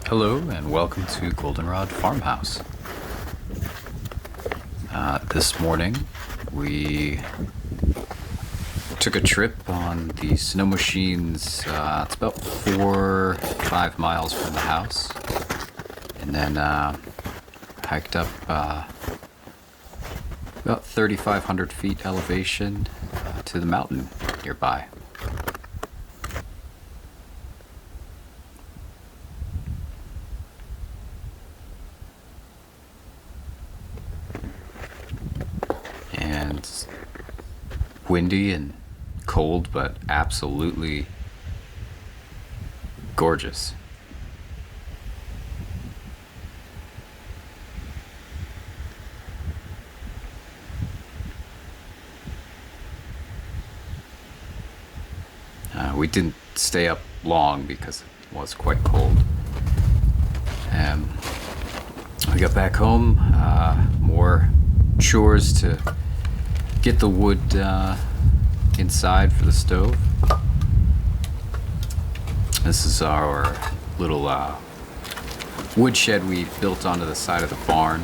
Hello and welcome to Goldenrod Farmhouse. This morning we took a trip on the snow machines. It's about 4-5 miles from the house, and then hiked up about 3,500 feet elevation to the mountain nearby. And windy and cold, but absolutely gorgeous. We didn't stay up long because it was quite cold. We got back home, more chores to get the wood inside for the stove. This is our little woodshed we built onto the side of the barn.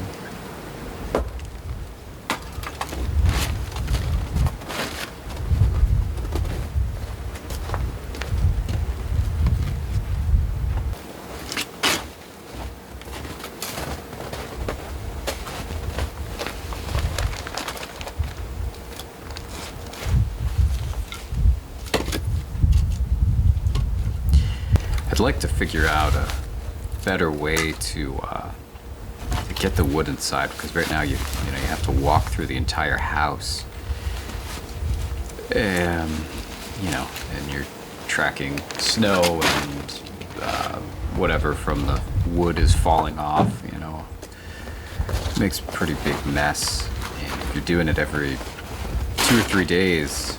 I'd like to figure out a better way to get the wood inside, because right now you have to walk through the entire house, and you're tracking snow and whatever from the wood is falling off. It makes a pretty big mess, and if you're doing it every 2 or 3 days,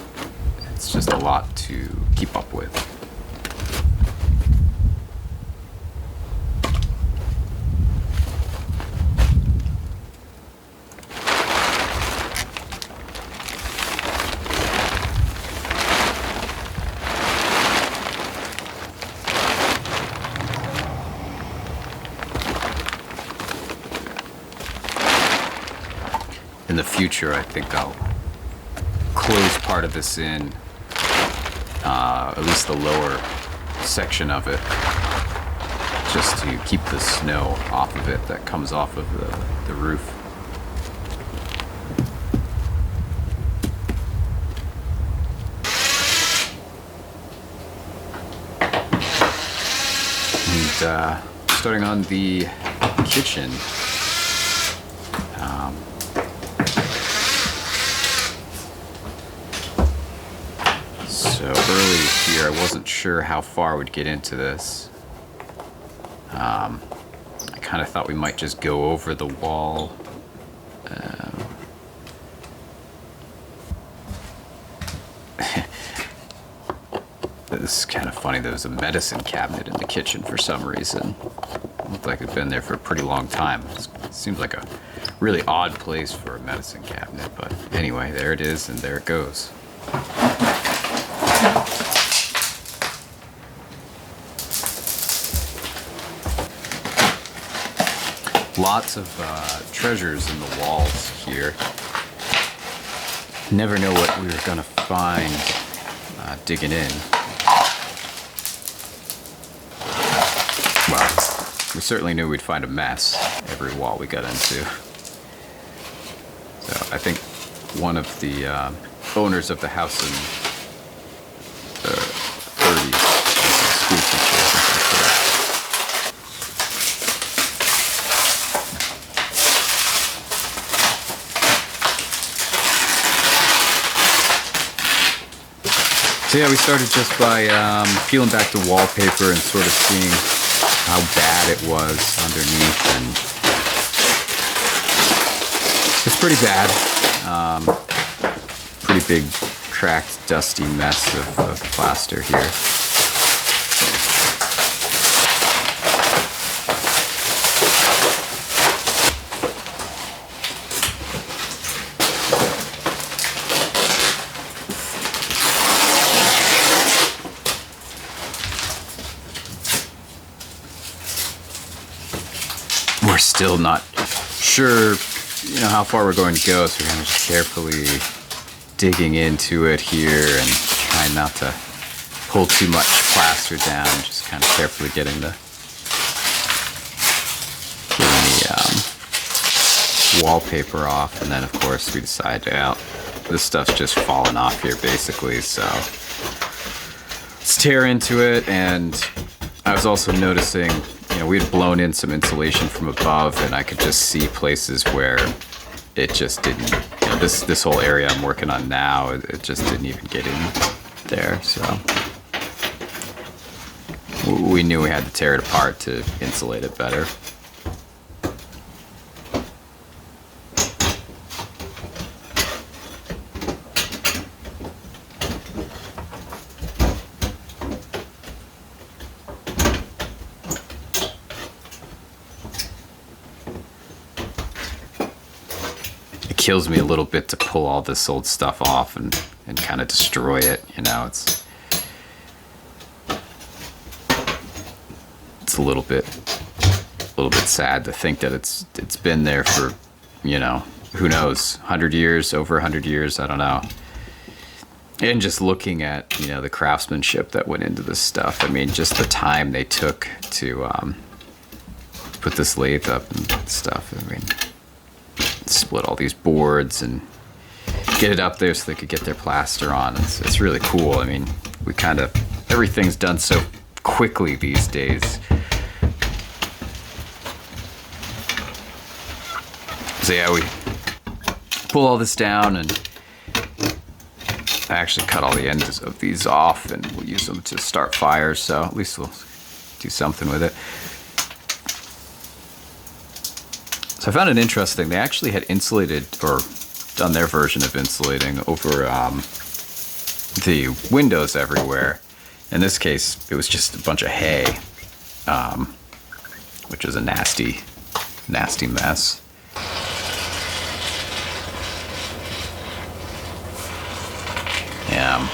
it's just a lot to keep up with. In the future, I think I'll close part of this in, at least the lower section of it, just to keep the snow off of it that comes off of the roof. And starting on the kitchen. So early here, I wasn't sure how far we'd get into this. I kind of thought we might just go over the wall. This is kind of funny. There was a medicine cabinet in the kitchen for some reason. It looked like it'd been there for a pretty long time. It seems like a really odd place for a medicine cabinet, but anyway, there it is, and there it goes. Lots of treasures in the walls here. Never know what we were gonna find digging in. Well, we certainly knew we'd find a mess every wall we got into. So I think one of the owners of the house in the 30s was a school teacher or something like that. So yeah, we started just by peeling back the wallpaper and sort of seeing how bad it was underneath, and it's pretty bad. Pretty big, cracked, dusty mess of plaster here. we're still not sure, how far we're going to go, so we're going to just carefully digging into it here and trying not to pull too much plaster down, just kind of carefully getting the wallpaper off. And then of course we decide this stuff's just falling off here basically, so let's tear into it. And I was also noticing, we had blown in some insulation from above, and I could just see places where it just didn't, this whole area I'm working on now, it just didn't even get in there. So we knew we had to tear it apart to insulate it better. Kills me a little bit to pull all this old stuff off and kind of destroy it. It's a little bit sad to think that it's been there for, who knows, 100 years, over 100 years, I don't know. And just looking at, the craftsmanship that went into this stuff. I mean, just the time they took to put this lathe up and stuff. I mean, split all these boards and get it up there so they could get their plaster on. It's really cool. I mean, everything's done so quickly these days. So yeah, we pull all this down, and I actually cut all the ends of these off, and we'll use them to start fires, so at least we'll do something with it. So I found it interesting. They actually had insulated, or done their version of insulating over the windows everywhere. In this case, it was just a bunch of hay, which is a nasty, nasty mess. Yeah,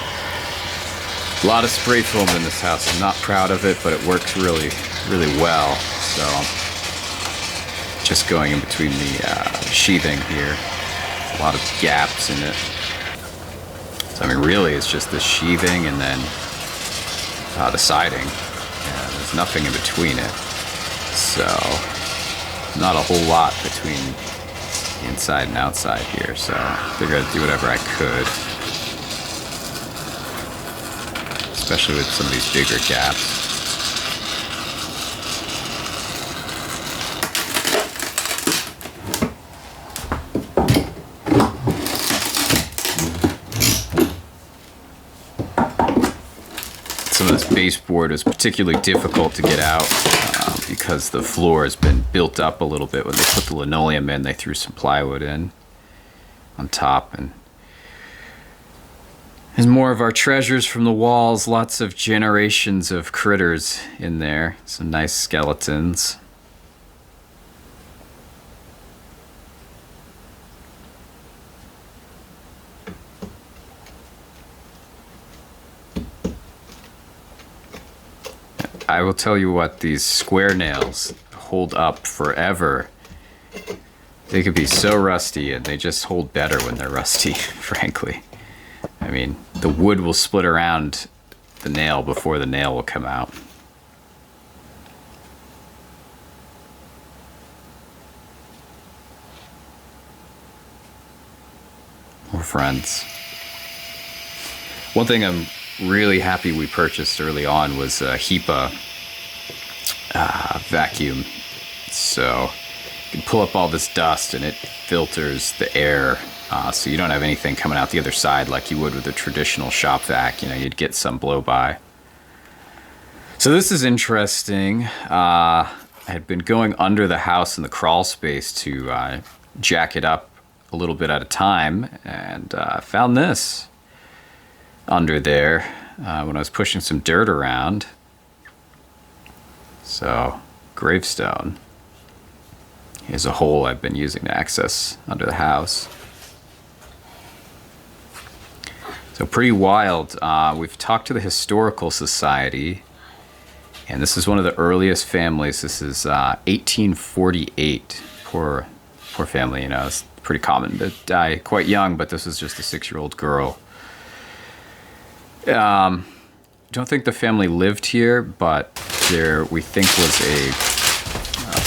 a lot of spray foam in this house. I'm not proud of it, but it works really, really well. So just going in between the sheathing here, a lot of gaps in it. So I mean, really, it's just the sheathing and then the siding. Yeah, there's nothing in between it. So not a whole lot between the inside and outside here. So I figured I'd do whatever I could, especially with some of these bigger gaps. Some of this baseboard is particularly difficult to get out because the floor has been built up a little bit. When they put the linoleum in, they threw some plywood in on top, and there's more of our treasures from the walls. Lots of generations of critters in there. Some nice skeletons. I will tell you what, these square nails hold up forever. They could be so rusty, and they just hold better when they're rusty, frankly. I mean, the wood will split around the nail before the nail will come out. We're friends. One thing I'm really happy we purchased early on was a HEPA vacuum. So you can pull up all this dust and it filters the air, so you don't have anything coming out the other side like you would with a traditional shop vac. You'd get some blow by. So this is interesting. I had been going under the house in the crawl space to jack it up a little bit at a time, and I found this under there when I was pushing some dirt around. So, Gravestone. Here's a hole I've been using to access under the house. So pretty wild. We've talked to the Historical Society, And this is one of the earliest families. This is 1848. Poor family, you know, it's pretty common to die quite young, but this is just a 6-year-old girl. Don't think the family lived here, but there we think was a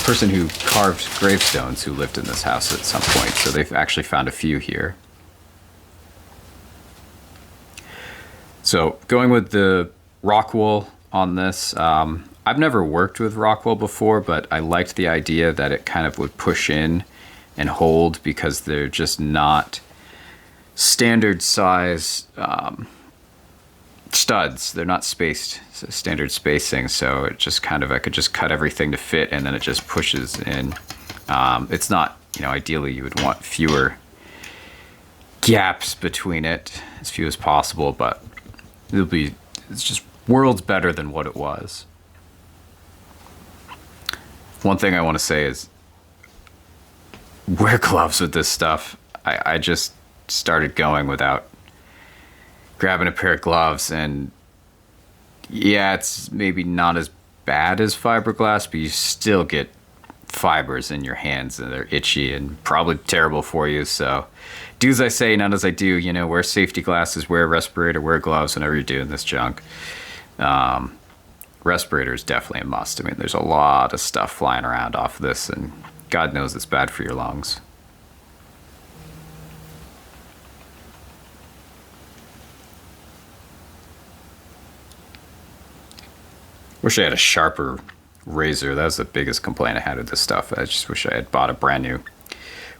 person who carved gravestones who lived in this house at some point. So they've actually found a few here. So going with the rock wool on this, I've never worked with rock wool before, but I liked the idea that it kind of would push in and hold because they're just not standard size studs. They're not spaced, standard spacing. So it just kind of, I could just cut everything to fit and then it just pushes in. It's not, you know, ideally you would want fewer gaps between it, as few as possible, but it's just worlds better than what it was. One thing I want to say is wear gloves with this stuff. I just started going without grabbing a pair of gloves, and yeah, it's maybe not as bad as fiberglass, but you still get fibers in your hands and they're itchy and probably terrible for you. So do as I say, not as I do. You know, wear safety glasses, wear a respirator, wear gloves whenever you're doing this junk. Respirator is definitely a must. I mean, there's a lot of stuff flying around off of this, and God knows it's bad for your lungs. Wish I had a sharper razor. That was the biggest complaint I had with this stuff. I just wish I had bought a brand new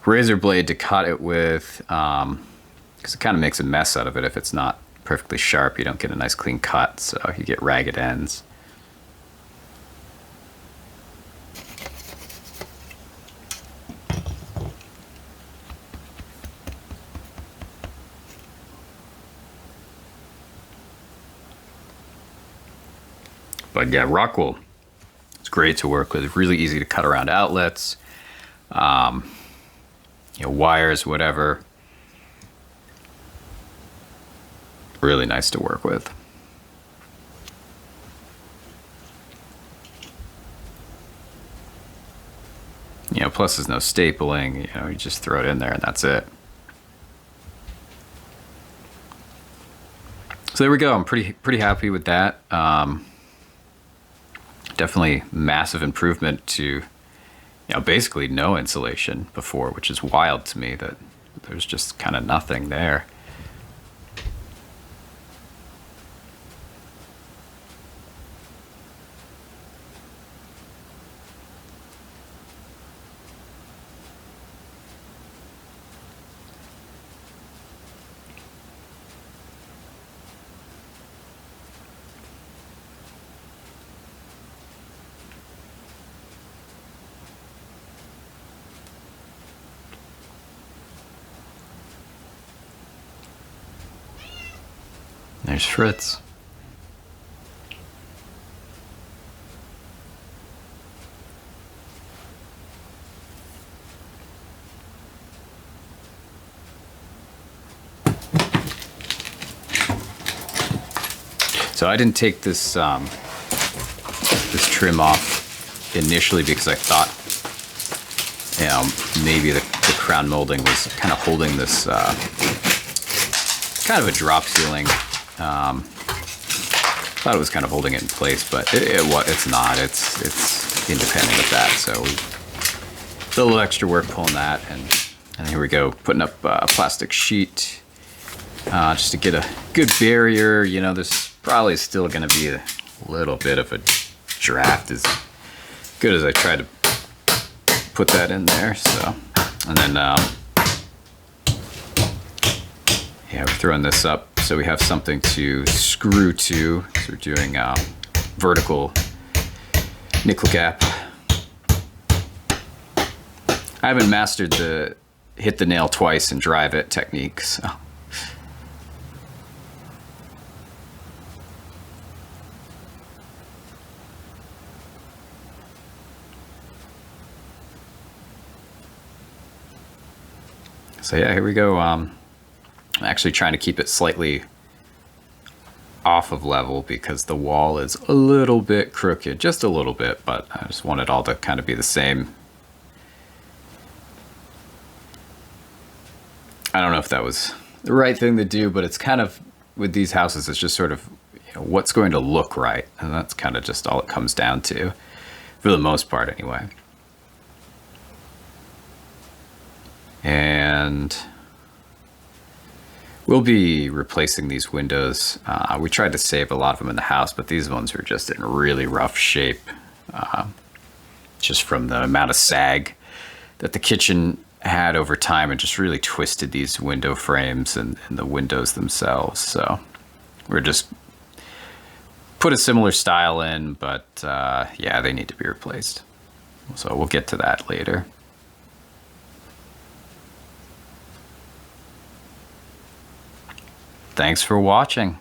razor blade to cut it with, because it kind of makes a mess out of it if it's not perfectly sharp. You don't get a nice clean cut, so you get ragged ends. But yeah, rock wool, it's great to work with. Really easy to cut around outlets, you know, wires, whatever. Really nice to work with. You know, plus there's no stapling. You know, you just throw it in there and that's it. So there we go. I'm pretty happy with that. Definitely massive improvement to, you know, basically no insulation before, which is wild to me that there's just kind of nothing there. There's Fritz. So I didn't take this this trim off initially because I thought, you know, maybe the crown molding was kind of holding this kind of a drop ceiling. Thought it was kind of holding it in place, but it's not. It's independent of that. So we did a little extra work pulling that, and here we go, putting up a plastic sheet just to get a good barrier. You know, there's probably still going to be a little bit of a draft, as good as I try to put that in there. So, and then yeah, we're throwing this up so we have something to screw to. So we're doing vertical nickel gap. I haven't mastered the hit the nail twice and drive it technique, so. So yeah, here we go. I'm actually trying to keep it slightly off of level because the wall is a little bit crooked, just a little bit, but I just want it all to kind of be the same. I don't know if that was the right thing to do, but it's kind of, with these houses, it's just sort of, you know, what's going to look right. And that's kind of just all it comes down to, for the most part anyway. And we'll be replacing these windows. We tried to save a lot of them in the house, but these ones were just in really rough shape, just from the amount of sag that the kitchen had over time, and just really twisted these window frames and the windows themselves. So we're just put a similar style in, but yeah, they need to be replaced. So we'll get to that later. Thanks for watching.